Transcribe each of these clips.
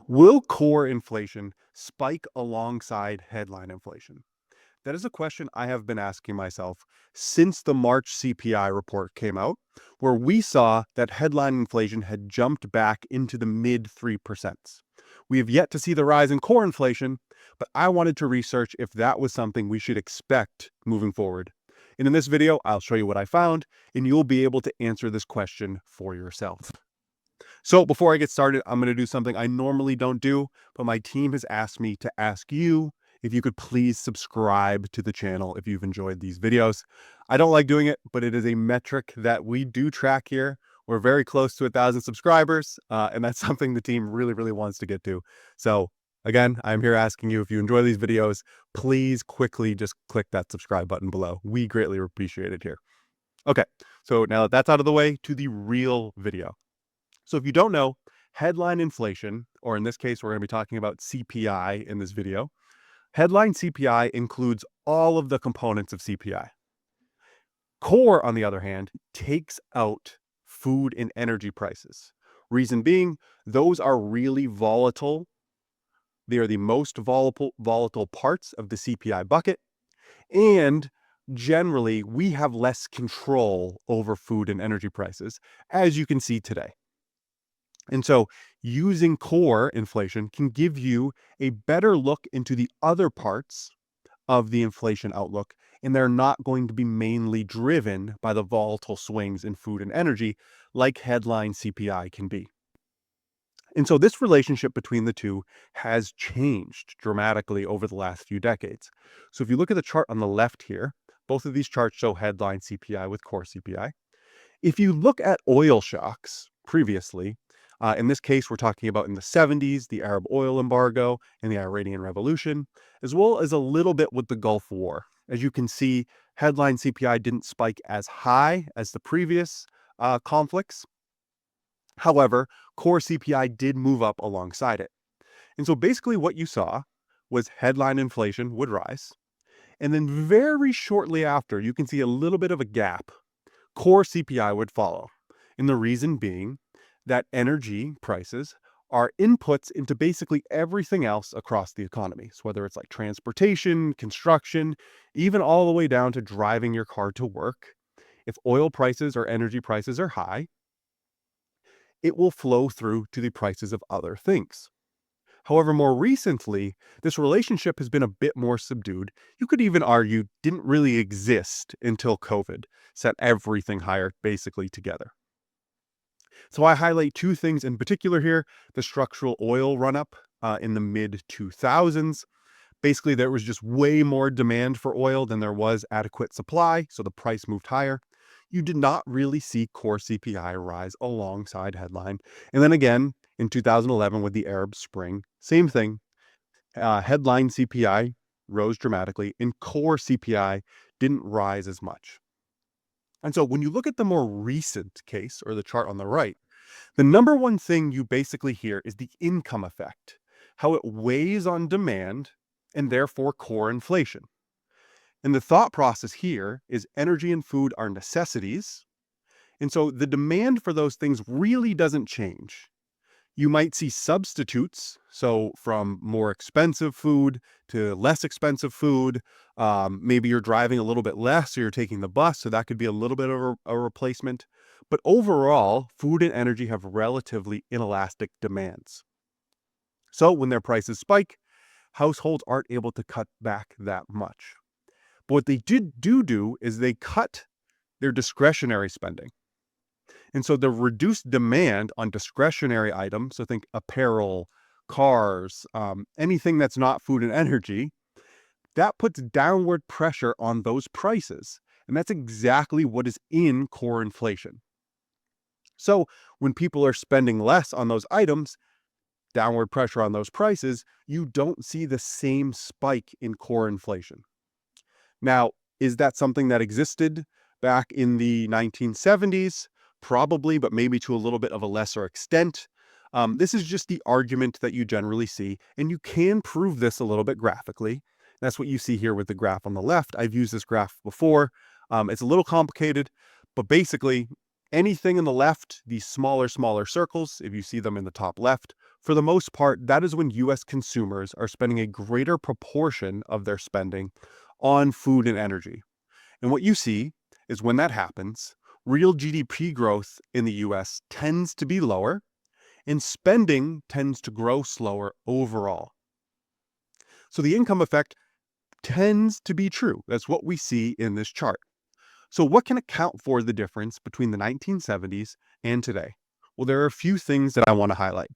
Will core inflation spike alongside headline inflation? That is a question I have been asking myself since the March CPI report came out, where we saw that headline inflation had jumped back into the mid 3%. We have yet to see the rise in core inflation, but I wanted to research if that was something we should expect moving forward. And in this video, I'll show you what I found, and you'll be able to answer this question for yourself. So before I get started, I'm going to do something I normally don't do, but my team has asked me to ask you if you could please subscribe to the channel if you've enjoyed these videos. I don't like doing it, but it is a metric that we do track here. We're very close to 1,000 subscribers, and that's something the team really wants to get to. So again, I'm here asking you, if you enjoy these videos, please quickly just click that subscribe button below. We greatly appreciate it here. Okay, so now that that's out of the way, to the real video. So if you don't know, headline inflation, or in this case, we're going to be talking about CPI in this video. Headline CPI includes all of the components of CPI. Core, on the other hand, takes out food and energy prices. Reason being, those are really volatile. They are the most volatile parts of the CPI bucket. And generally, we have less control over food and energy prices, as you can see today. And so using core inflation can give you a better look into the other parts of the inflation outlook, and they're not going to be mainly driven by the volatile swings in food and energy like headline CPI can be. And so this relationship between the two has changed dramatically over the last few decades. So if you look at the chart on the left here, both of these charts show headline CPI with core CPI. If you look at oil shocks previously, in this case, we're talking about in the 70s, the Arab Oil Embargo and the Iranian Revolution, as well as a little bit with the Gulf War. As you can see, headline CPI didn't spike as high as the previous conflicts. However, core CPI did move up alongside it. And so basically what you saw was headline inflation would rise. And then very shortly after, you can see a little bit of a gap. Core CPI would follow. And the reason being that energy prices are inputs into basically everything else across the economy. So whether it's like transportation, construction, even all the way down to driving your car to work, if oil prices or energy prices are high, it will flow through to the prices of other things. However, more recently, this relationship has been a bit more subdued. You could even argue didn't really exist until COVID set everything higher basically together. So I highlight two things in particular here: the structural oil run-up in the mid-2000s. Basically, there was just way more demand for oil than there was adequate supply, so the price moved higher. You did not really see core CPI rise alongside headline. And then again, in 2011 with the Arab Spring, same thing. Headline CPI rose dramatically, and core CPI didn't rise as much. And so when you look at the more recent case, or the chart on the right, the number one thing you basically hear is the income effect, how it weighs on demand and therefore core inflation. And the thought process here is energy and food are necessities. And so the demand for those things really doesn't change. You might see substitutes, so from more expensive food to less expensive food. Maybe you're driving a little bit less, so you're taking the bus, so that could be a little bit of a replacement. But overall, food and energy have relatively inelastic demands. So when their prices spike, households aren't able to cut back that much. But what they do is they cut their discretionary spending. And so the reduced demand on discretionary items, so think apparel, cars, anything that's not food and energy, that puts downward pressure on those prices. And that's exactly what is in core inflation. So when people are spending less on those items, downward pressure on those prices, you don't see the same spike in core inflation. Now, is that something that existed back in the 1970s? Probably, but maybe to a little bit of a lesser extent. This is just the argument that you generally see, and you can prove this a little bit graphically. That's what you see here with the graph on the left. I've used this graph before. It's a little complicated, but basically anything in the left, these smaller circles, if you see them in the top left, For the most part, that is when US consumers are spending a greater proportion of their spending on food and energy. And what you see is when that happens, real GDP growth in the US tends to be lower and spending tends to grow slower overall. So the income effect tends to be true. That's what we see in this chart. So what can account for the difference between the 1970s and today? Well, there are a few things that I want to highlight.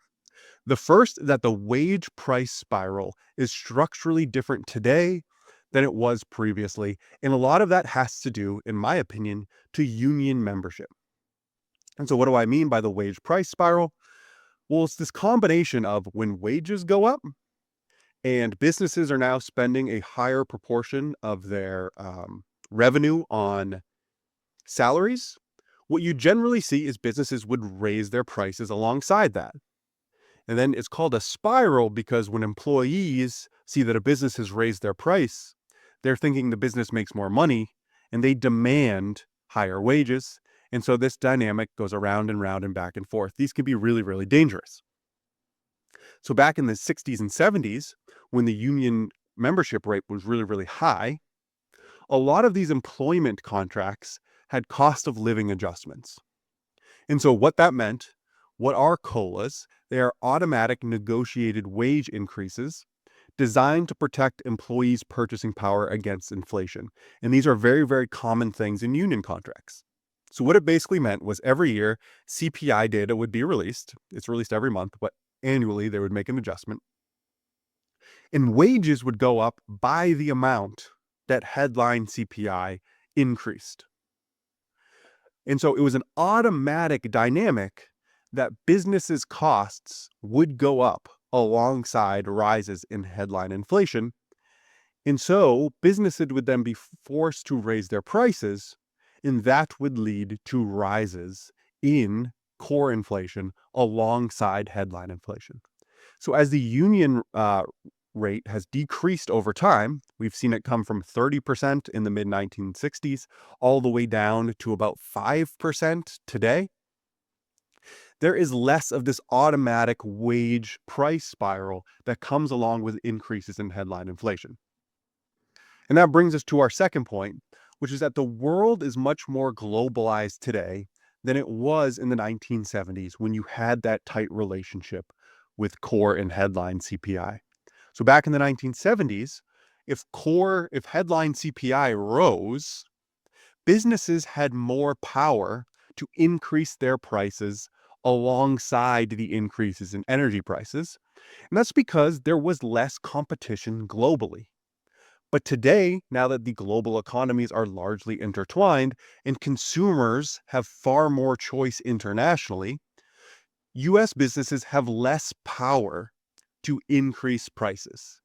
The first, that the wage price spiral is structurally different today than it was previously. And a lot of that has to do, in my opinion, to union membership. And so what do I mean by the wage price spiral? Well, it's this combination of when wages go up and businesses are now spending a higher proportion of their revenue on salaries. What you generally see is businesses would raise their prices alongside that. And then it's called a spiral because when employees see that a business has raised their price, they're thinking the business makes more money and they demand higher wages. And so this dynamic goes around and round and back and forth. These can be really, really dangerous. So back in the 60s and 70s, when the union membership rate was really, really high, a lot of these employment contracts had cost of living adjustments. And so what that meant, what are COLAs? They are automatic negotiated wage increases designed to protect employees' purchasing power against inflation. And these are very, very common things in union contracts. So what it basically meant was every year, CPI data would be released. It's released every month, but annually they would make an adjustment. And wages would go up by the amount that headline CPI increased. And so it was an automatic dynamic that businesses' costs would go up alongside rises in headline inflation. And so businesses would then be forced to raise their prices, and that would lead to rises in core inflation alongside headline inflation. So as the union rate has decreased over time, we've seen it come from 30% in the mid 1960s all the way down to about 5% today. There is less of this automatic wage price spiral that comes along with increases in headline inflation. And that brings us to our second point, which is that the world is much more globalized today than it was in the 1970s when you had that tight relationship with core and headline CPI. So back in the 1970s, if headline CPI rose, businesses had more power to increase their prices alongside the increases in energy prices. And that's because there was less competition globally. But today, now that the global economies are largely intertwined and consumers have far more choice internationally, US businesses have less power to increase prices.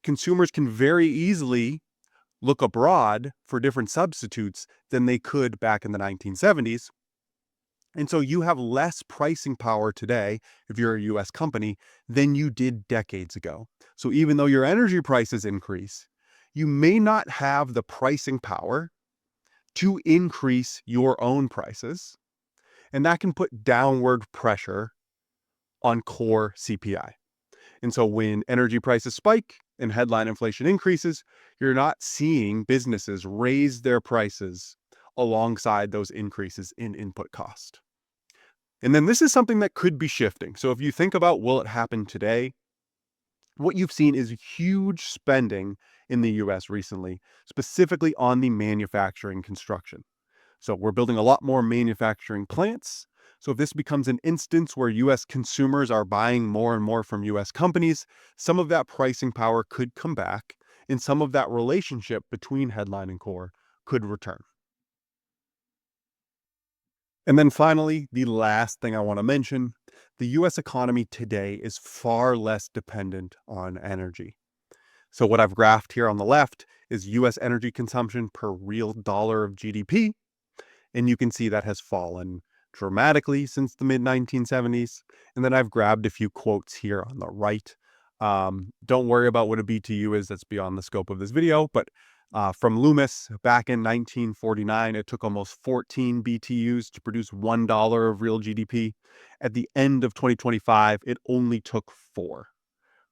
Consumers can very easily look abroad for different substitutes than they could back in the 1970s. And so you have less pricing power today if you're a US company than you did decades ago. So even though your energy prices increase, you may not have the pricing power to increase your own prices. And that can put downward pressure on core CPI. And so when energy prices spike and headline inflation increases, you're not seeing businesses raise their prices alongside those increases in input cost. And then this is something that could be shifting. So if you think about will it happen today, what you've seen is huge spending in the US recently, specifically on the manufacturing construction. So we're building a lot more manufacturing plants. So if this becomes an instance where US consumers are buying more and more from US companies, some of that pricing power could come back and some of that relationship between headline and core could return. And then finally, the last thing I want to mention, the US economy today is far less dependent on energy. So what I've graphed here on the left is US energy consumption per real dollar of GDP. And you can see that has fallen dramatically since the mid 1970s. And then I've grabbed a few quotes here on the right. Don't worry about what a BTU is, that's beyond the scope of this video, but From Loomis back in 1949, it took almost 14 BTUs to produce $1 of real GDP. At the end of 2025, it only took 4,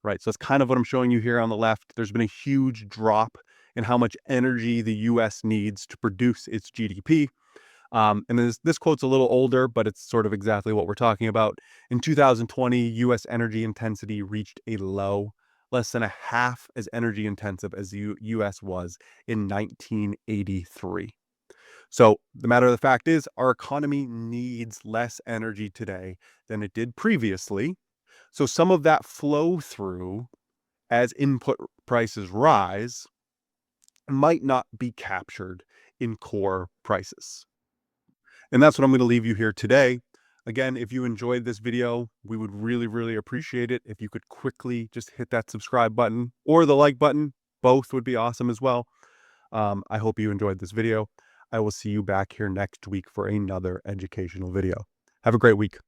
right? So that's kind of what I'm showing you here on the left. There's been a huge drop in how much energy the US needs to produce its GDP. And this quote's a little older, but it's sort of exactly what we're talking about. In 2020, US energy intensity reached a low, less than a half as energy intensive as the US was in 1983. So the matter of the fact is, our economy needs less energy today than it did previously. So some of that flow through as input prices rise might not be captured in core prices. And that's what I'm going to leave you here today. Again, if you enjoyed this video, we would really, really appreciate it if you could quickly just hit that subscribe button or the like button. Both would be awesome as well. I hope you enjoyed this video. I will see you back here next week for another educational video. Have a great week.